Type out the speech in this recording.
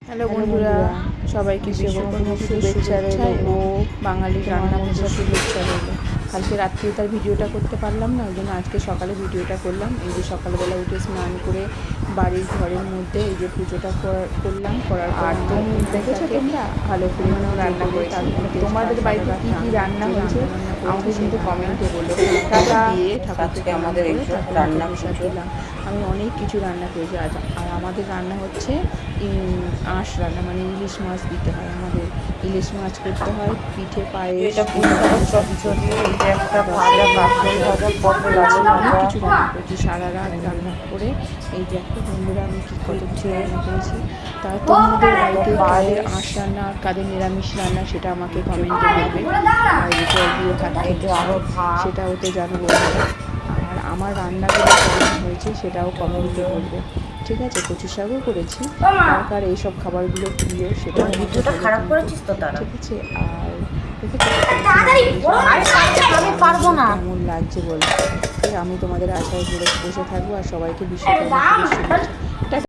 Hello বন্ধুরা, সবাইকে বিশ্বকর্মা শুভেচ্ছা ও বাঙালির রান্না পুজোর শুভেচ্ছা রইল। কালকে রাত্রে তার ভিডিওটা করতে পারলাম না, ওই জন্য আজকে সকালে ভিডিওটা করলাম। এই যে সকালবেলা উঠে স্নান করে বাড়ির ঘরের মধ্যে এই যে পুজোটা করার পর দেখেছো তোমরা ভালো করে রান্না করে তার মধ্যে তোমাদের বাড়িতে কী কী রান্না হয়েছে আমাকে কিন্তু কমেন্টে বলো। দিয়ে ঠাকুরকে আমাদের রান্না দিলাম। আমি অনেক কিছু রান্না করেছি আজ। আর আমাদের রান্না হচ্ছে আঁশ রান্না, মানে ইলিশ মাছ দিতে হয় আমাদের, ইলিশ মাছ করতে হয়, পিঠে পায়েস, অনেক কিছু রান্না করেছি সারা রাত রান্না করে। এই যে একটা বন্ধুরা আমি কী কত কিছু রান্না করেছি। তা তোমাদের বাড়িতে কাদের আঁশ রান্না আর কাদের নিরামিষ রান্না সেটা আমাকে কমেন্টে বলবে। আর জল দিয়ে ভাত খেতে সেটা ওতে জানাবো। আর আমার রান্নাগুলো কেমন হয়েছে সেটাও কমেন্টে বলবে, ঠিক আছে? কচু শাকও করেছি, কার এইসব খাবারগুলো প্রিয় সেটা ভিডিওটা খারাপ করেছিস তো তারা, ঠিক আছে? আর আমি পারবো না। কেমন লাগছে বলবো। আমি তোমাদের আশায় বসে থাকবো আর সবাইকে বিশ্বকর্মা শুভেচ্ছা।